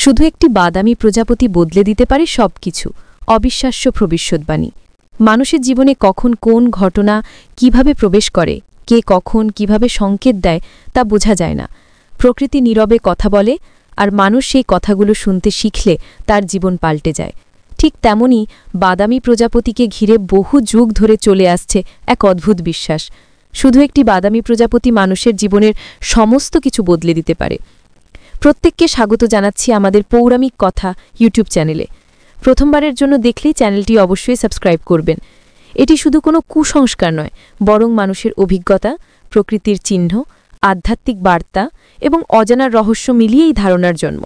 শুধু একটি বাদামি প্রজাপতি বদলে দিতে পারে সবকিছু। অবিশ্বাস্য ভবিষ্যদ্বাণী। মানুষের জীবনে কখন কোন ঘটনা কিভাবে প্রবেশ করে, কে কখন কিভাবে সংকেত দেয় তা বোঝা যায় না। প্রকৃতি নীরবে কথা বলে, আর মানুষ সেই কথাগুলো শুনতে শিখলে তার জীবন পাল্টে যায়। ঠিক তেমনি বাদামি প্রজাপতিকে ঘিরে বহু যুগ ধরে চলে আসছে এক অদ্ভুত বিশ্বাস। শুধু একটি বাদামি প্রজাপতি মানুষের জীবনের সমস্ত কিছু বদলে দিতে পারে। প্রত্যেককে স্বাগত জানাচ্ছি আমাদের পৌরাণিক কথা ইউটিউব চ্যানেলে। প্রথমবারের জন্য দেখলেই চ্যানেলটি অবশ্যই সাবস্ক্রাইব করবেন। এটি শুধু কোনো কুসংস্কার নয়, বরং মানুষের অভিজ্ঞতা, প্রকৃতির চিহ্ন, আধ্যাত্মিক বার্তা এবং অজানার রহস্য মিলিয়েই ধারণার জন্ম।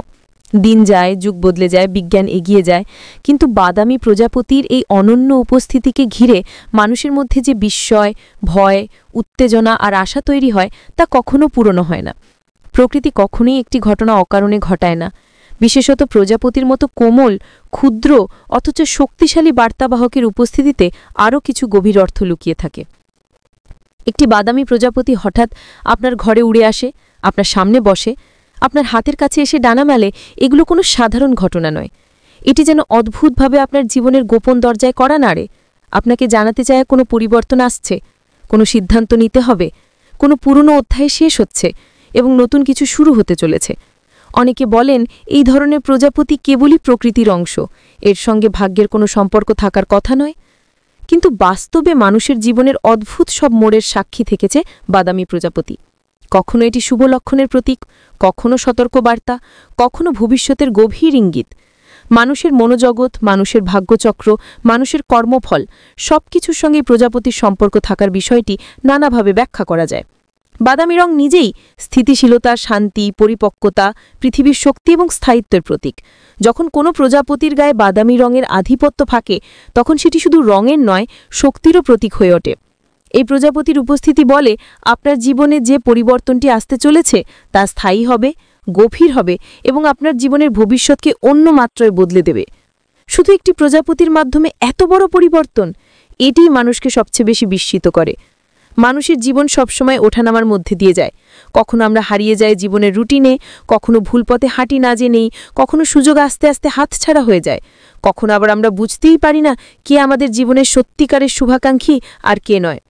দিন যায়, যুগ বদলে যায়, বিজ্ঞান এগিয়ে যায়, কিন্তু বাদামি প্রজাপতির এই অনন্য উপস্থিতিকে ঘিরে মানুষের মধ্যে যে বিস্ময়, ভয়, উত্তেজনা আর আশা তৈরি হয় তা কখনো পূরণ হয় না। প্রকৃতি কখনোই একটি ঘটনা অকারণে ঘটায় না। বিশেষত প্রজাপতির মতো কোমল, ক্ষুদ্র অথচ শক্তিশালী বার্তাবাহকের উপস্থিতিতে আরও কিছু গভীর অর্থ লুকিয়ে থাকে। একটি বাদামি প্রজাপতি হঠাৎ আপনার ঘরে উড়ে আসে, আপনার সামনে বসে, আপনার হাতের কাছে এসে ডানা মেলে, এগুলো কোনো সাধারণ ঘটনা নয়। এটি যেন অদ্ভুতভাবে আপনার জীবনের গোপন দরজায় কড়া নাড়ে। আপনাকে জানাতে চায় কোনো পরিবর্তন আসছে, কোনো সিদ্ধান্ত নিতে হবে, কোনো পুরনো অধ্যায় শেষ হচ্ছে এবং নতুন কিছু শুরু হতে চলেছে। অনেকে বলেন এই ধরনের প্রজাপতি কেবলই প্রকৃতির অংশ, এর সঙ্গে ভাগ্যের কোনো সম্পর্ক থাকার কথা নয়। কিন্তু বাস্তবে মানুষের জীবনের অদ্ভুত সব মোড়ের সাক্ষী থেকেছে বাদামি প্রজাপতি। কখনো এটি শুভ লক্ষণের প্রতীক, কখনো সতর্কবার্তা, কখনো ভবিষ্যতের গভীর ইঙ্গিত। মানুষের মনোজগৎ, মানুষের ভাগ্যচক্র, মানুষের কর্মফল সবকিছুর সঙ্গে প্রজাপতির সম্পর্ক থাকার বিষয়টি নানাভাবে ব্যাখ্যা করা যায়। বাদামি রং নিজেই স্থিতিশীলতা, শান্তি, পরিপক্কতা, পৃথিবীর শক্তি এবং স্থায়িত্বের প্রতীক। যখন কোনো প্রজাপতির গায়ে বাদামি রঙের আধিপত্য থাকে, তখন সেটি শুধু রঙের নয়, শক্তিরও প্রতীক হয়ে ওঠে। এই প্রজাপতির উপস্থিতি বলে আপনার জীবনে যে পরিবর্তনটি আসতে চলেছে তা স্থায়ী হবে, গভীর হবে এবং আপনার জীবনের ভবিষ্যৎকে অন্য মাত্রায় বদলে দেবে। শুধু একটি প্রজাপতির মাধ্যমে এত বড় পরিবর্তন, এটিই মানুষকে সবচেয়ে বেশি বিস্মিত করে। মানুষের জীবন সবসময় ওঠানামার মধ্যে দিয়ে যায়। কখনো আমরা হারিয়ে যাই জীবনের রুটিনে, কখনো ভুল পথে হাঁটি না জেনেই, কখনো সুযোগ আস্তে আস্তে হাতছাড়া হয়ে যায়, কখনো আবার আমরা বুঝতেই পারি না কে আমাদের জীবনের সত্যিকারের শুভাকাঙ্ক্ষী আর কে নয়।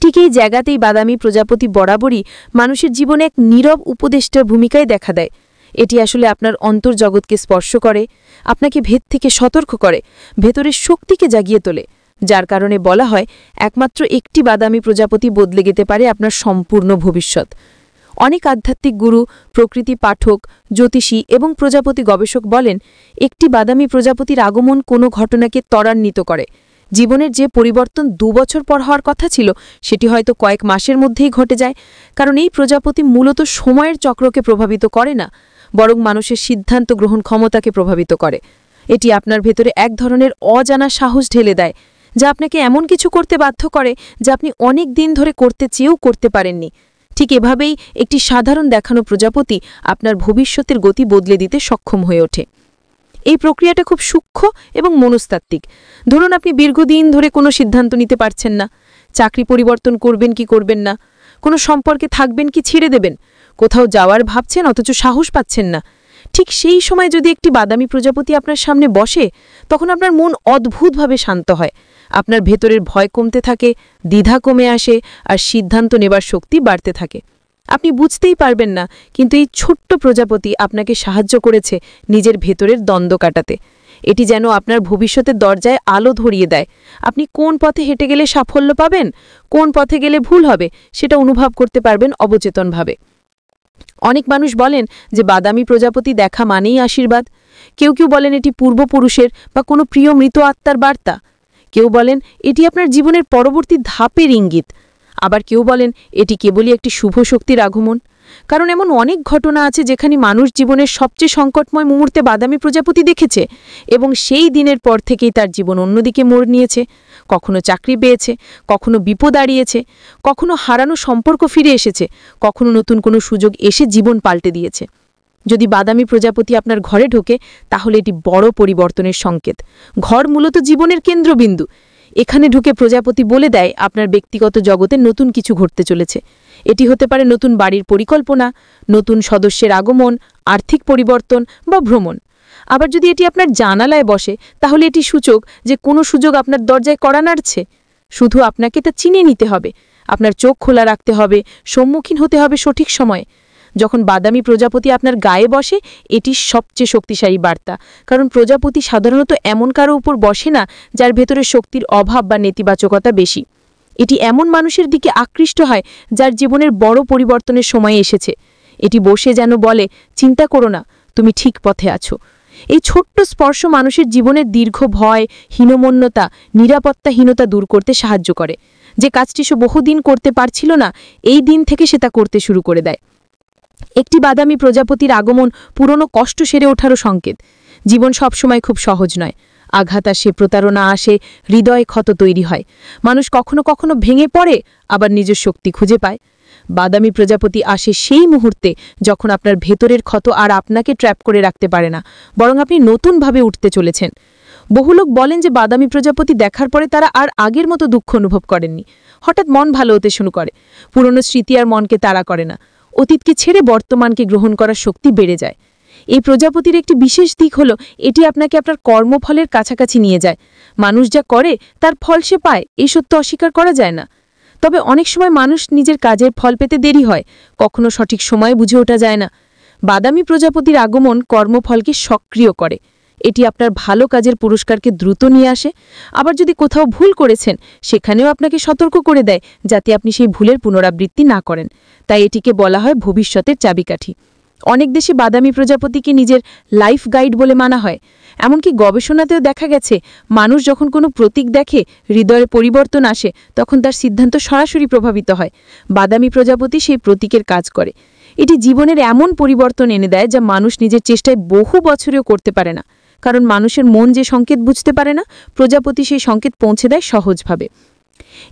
ঠিক এই জায়গাতেই বাদামি প্রজাপতি বরাবরই মানুষের জীবনে এক নীরব উপদেষ্টার ভূমিকায় দেখা দেয়। এটি আসলে আপনার অন্তর্জগৎকে স্পর্শ করে, আপনাকে ভেদ থেকে সতর্ক করে, ভেতরের শক্তিকে জাগিয়ে তোলে, যার কারণে বলা হয় একমাত্র একটি বাদামি প্রজাপতি বদলে যেতে পারে আপনার সম্পূর্ণ ভবিষ্যৎ। অনেক আধ্যাত্মিক গুরু, প্রকৃতি পাঠক, জ্যোতিষী এবং প্রজাপতি গবেষক বলেন একটি বাদামি প্রজাপতির আগমন কোনো ঘটনাকে ত্বরান্বিত করে। জীবনের যে পরিবর্তন 2 বছর পর হওয়ার কথা ছিল সেটি হয়তো কয়েক মাসের মধ্যেই ঘটে যায়, কারণ এই প্রজাপতি মূলত সময়ের চক্রকে প্রভাবিত করে না, বরং মানুষের সিদ্ধান্ত গ্রহণ ক্ষমতাকে প্রভাবিত করে। এটি আপনার ভেতরে এক ধরনের অজানা সাহস ঢেলে দেয়, যা আপনাকে এমন কিছু করতে বাধ্য করে যা আপনি অনেক দিন ধরে করতে চেয়েও করতে পারেননি। ঠিক এভাবেই একটি সাধারণ দেখানো প্রজাপতি আপনার ভবিষ্যতের গতি বদলে দিতে সক্ষম হয়ে ওঠে। এই প্রক্রিয়াটা খুব সূক্ষ্ম এবং মনস্তাত্ত্বিক। ধরুন আপনি দীর্ঘদিন ধরে কোনো সিদ্ধান্ত নিতে পারছেন না, চাকরি পরিবর্তন করবেন কি করবেন না, কোনো সম্পর্কে থাকবেন কি ছেড়ে দেবেন, কোথাও যাওয়ার ভাবছেন অথচ সাহস পাচ্ছেন না। ঠিক সেই সময় যদি একটি বাদামি প্রজাপতি আপনার সামনে বসে, তখন আপনার মন অদ্ভুতভাবে শান্ত হয়, আপনার ভেতরের ভয় কমতে থাকে, দ্বিধা কমে আসে আর সিদ্ধান্ত নেবার শক্তি বাড়তে থাকে। আপনি বুঝতেই পারবেন না, কিন্তু এই ছোট্ট প্রজাপতি আপনাকে সাহায্য করেছে নিজের ভেতরের দ্বন্দ্ব কাটাতে। এটি যেন আপনার ভবিষ্যতের দরজায় আলো ধরিয়ে দেয়। আপনি কোন পথে হেঁটে গেলে সাফল্য পাবেন, কোন পথে গেলে ভুল হবে, সেটা অনুভব করতে পারবেন অবচেতনভাবে। অনেক মানুষ বলেন যে বাদামি প্রজাপতি দেখা মানেই আশীর্বাদ। কেউ কেউ বলেন এটি পূর্বপুরুষের বা কোনো প্রিয় মৃত আত্মার বার্তা। কেউ বলেন এটি আপনার জীবনের পরবর্তী ধাপের ইঙ্গিত। আবার কেউ বলেন এটি কেবলই একটি শুভ শক্তির আগমন। কারণ এমন অনেক ঘটনা আছে যেখানে মানুষ জীবনের সবচেয়ে সংকটময় মুহূর্তে বাদামি প্রজাপতি দেখেছে এবং সেই দিনের পর থেকেই তার জীবন অন্যদিকে মোড় নিয়েছে। কখনো চাকরি পেয়েছে, কখনো বিপদ দাঁড়িয়েছে, কখনো হারানো সম্পর্ক ফিরে এসেছে, কখনো নতুন কোনো সুযোগ এসে জীবন পাল্টে দিয়েছে। যদি বাদামি প্রজাপতি আপনার ঘরে ঢোকে, তাহলে এটি বড় পরিবর্তনের সংকেত। ঘর মূলত জীবনের কেন্দ্রবিন্দু। এখানে ঢুকে প্রজাপতি বলে দেয় আপনার ব্যক্তিগত জগতে নতুন কিছু ঘটতে চলেছে। এটি হতে পারে নতুন বাড়ির পরিকল্পনা, নতুন সদস্যের আগমন, আর্থিক পরিবর্তন বা ভ্রমণ। আবার যদি এটি আপনার জানালায় বসে, তাহলে এটি সূচক যে কোনো সুযোগ আপনার দরজায় কড়া নাড়ছে। শুধু আপনাকে তা চিনে নিতে হবে, আপনার চোখ খোলা রাখতে হবে, সম্মুখীন হতে হবে সঠিক সময়ে। যখন বাদামি প্রজাপতি আপনার গায়ে বসে, এটি সবচেয়ে শক্তিশালী বার্তা, কারণ প্রজাপতি সাধারণত এমন কারো উপর বসে না যার ভেতরে শক্তির অভাব বা নেতিবাচকতা বেশি। এটি এমন মানুষের দিকে আকৃষ্ট হয় যার জীবনের বড় পরিবর্তনের সময় এসেছে। এটি বসে যেন বলে, চিন্তা করো না, তুমি ঠিক পথে আছো। এই ছোট্ট স্পর্শ মানুষের জীবনের দীর্ঘ ভয়, হীনমন্যতা, নিরাপত্তাহীনতা দূর করতে সাহায্য করে। যে কাজটি সে বহুদিন করতে পারছিল না, এই দিন থেকে সে তা করতে শুরু করে দেয়। একটি বাদামি প্রজাপতির আগমন পুরনো কষ্ট সেরে ওঠারও সংকেত। জীবন সবসময় খুব সহজ নয়। আঘাত আসে, প্রতারণা আসে, হৃদয়ে ক্ষত তৈরি হয়। মানুষ কখনো কখনো ভেঙে পড়ে, আবার নিজের শক্তি খুঁজে পায়। বাদামি প্রজাপতি আসে সেই মুহূর্তে যখন আপনার ভেতরের ক্ষত আর আপনাকে ট্র্যাপ করে রাখতে পারে না, বরং আপনি নতুনভাবে উঠতে চলেছেন। বহু লোক বলেন যে বাদামি প্রজাপতি দেখার পরে তারা আর আগের মতো দুঃখ অনুভব করেননি। হঠাৎ মন ভালো হতে শুরু করে। পুরনো স্মৃতি আর মনকে তাড়া করে না। অতীতকে ছেড়ে বর্তমানকে গ্রহণ করার শক্তি বেড়ে যায়। এই প্রজাপতির একটি বিশেষ দিক হলো এটি আপনাকে আপনার কর্মফলের কাছাকাছি নিয়ে যায়। মানুষ যা করে তার ফল সে পায়, এই সত্য অস্বীকার করা যায় না। তবে অনেক সময় মানুষ নিজের কাজের ফল পেতে দেরি হয়, কখনো সঠিক সময়ে বুঝে ওঠা যায় না। বাদামি প্রজাপতির আগমন কর্মফলকে সক্রিয় করে। এটি আপনার ভালো কাজের পুরস্কারকে দ্রুত নিয়ে আসে। আবার যদি কোথাও ভুল করেছেন, সেখানেও আপনাকে সতর্ক করে দেয় যাতে আপনি সেই ভুলের পুনরাবৃত্তি না করেন। তাই এটিকে বলা হয় ভবিষ্যতের চাবিকাঠি। অনেক দেশে বাদামি প্রজাপতিকে নিজের লাইফ গাইড বলে মানা হয়। এমনকি গবেষণাতেও দেখা গেছে, মানুষ যখন কোনো প্রতীক দেখে, হৃদয়ের পরিবর্তন আসে, তখন তার সিদ্ধান্ত সরাসরি প্রভাবিত হয়। বাদামি প্রজাপতি সেই প্রতীকের কাজ করে। এটি জীবনের এমন পরিবর্তন এনে দেয় যা মানুষ নিজের চেষ্টায় বহু বছরেও করতে পারে না। কারণ মানুষের মন যে সংকেত বুঝতে পারে না, প্রজাপতি সেই সংকেত পৌঁছে দেয় সহজভাবে।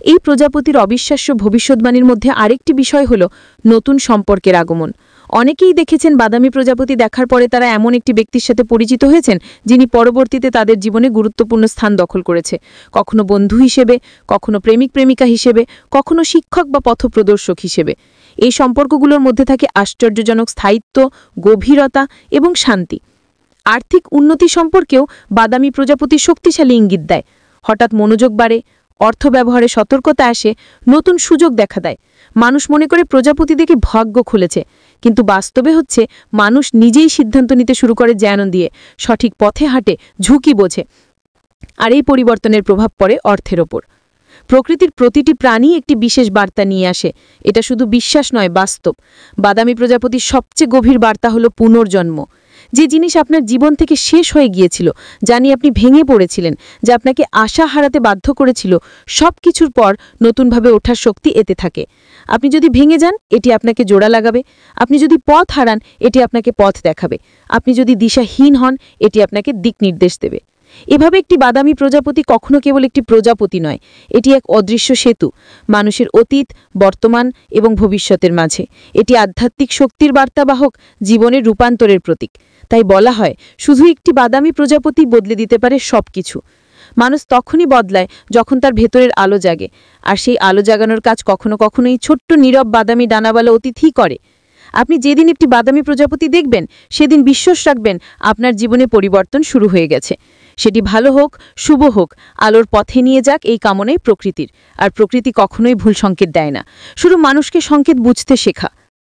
এই প্রজাপতির অবিশ্বাস্য ভবিষ্যৎবাণীর মধ্যে আরেকটি বিষয় হল নতুন সম্পর্কের আগমন। অনেকেই দেখেছেন বাদামি প্রজাপতি দেখার পরে তারা এমন একটি ব্যক্তির সাথে পরিচিত হয়েছেন যিনি পরবর্তীতে তাদের জীবনে গুরুত্বপূর্ণ স্থান দখল করেছে। কখনো বন্ধু হিসেবে, কখনো প্রেমিক প্রেমিকা হিসেবে, কখনো শিক্ষক বা পথপ্রদর্শক হিসেবে। এই সম্পর্কগুলোর মধ্যে থাকে আশ্চর্যজনক স্থায়িত্ব, গভীরতা এবং শান্তি। আর্থিক উন্নতি সম্পর্কেও বাদামি প্রজাপতি শক্তিশালী ইঙ্গিত দেয়। হঠাৎ মনোযোগ বাড়ে, অর্থ ব্যবহারে সতর্কতা আসে, নতুন সুযোগ দেখা দেয়। মানুষ মনে করে প্রজাপতি দেখে ভাগ্য খুলেছে, কিন্তু বাস্তবে হচ্ছে মানুষ নিজেই সিদ্ধান্ত নিতে শুরু করে জ্ঞান দিয়ে, সঠিক পথে হাঁটে, ঝুঁকি বোঝে। আর এই পরিবর্তনের প্রভাব পড়ে অর্থের ওপর। প্রকৃতির প্রতিটি প্রাণী একটি বিশেষ বার্তা নিয়ে আসে। এটা শুধু বিশ্বাস নয়, বাস্তব। বাদামি প্রজাপতির সবচেয়ে গভীর বার্তা হলো পুনর্জন্ম। যে জিনিস আপনার জীবন থেকে শেষ হয়ে গিয়েছিল, যা নিয়ে আপনি ভেঙে পড়েছিলেন, যা আপনাকে আশা হারাতে বাধ্য করেছিল, সব কিছুর পর নতুনভাবে ওঠার শক্তি এতে থাকে। আপনি যদি ভেঙে যান, এটি আপনাকে জোড়া লাগাবে। আপনি যদি পথ হারান, এটি আপনাকে পথ দেখাবে। আপনি যদি দিশাহীন হন, এটি আপনাকে দিক নির্দেশ দেবে। এভাবে একটি বাদামি প্রজাপতি কখনো কেবল একটি প্রজাপতি নয়, এটি এক অদৃশ্য সেতু মানুষের অতীত, বর্তমান এবং ভবিষ্যতের মাঝে। এটি আধ্যাত্মিক শক্তির বার্তাবাহক, জীবনের রূপান্তরের প্রতীক। তাই বলা হয়, শুধু একটি বাদামি প্রজাপতি বদলে দিতে পারে সবকিছু। মানুষ তখনই বদলায় যখন তার ভেতরের আলো জাগে, আর সেই আলো জাগানোর কাজ কখনো কখনো এই ছোট্ট নীরব বাদামি ডানাওয়ালা অতিথি করে। আপনি যেদিন একটি বাদামি প্রজাপতি দেখবেন, সেদিন বিশ্বাস রাখবেন আপনার জীবনে পরিবর্তন শুরু হয়ে গেছে। সেটি ভালো হোক, শুভ হোক, আলোর পথে নিয়ে যাক, এই কামনাই প্রকৃতির। আর প্রকৃতি কখনোই ভুল সংকেত দেয় না, শুধু মানুষকে সংকেত বুঝতে শেখা।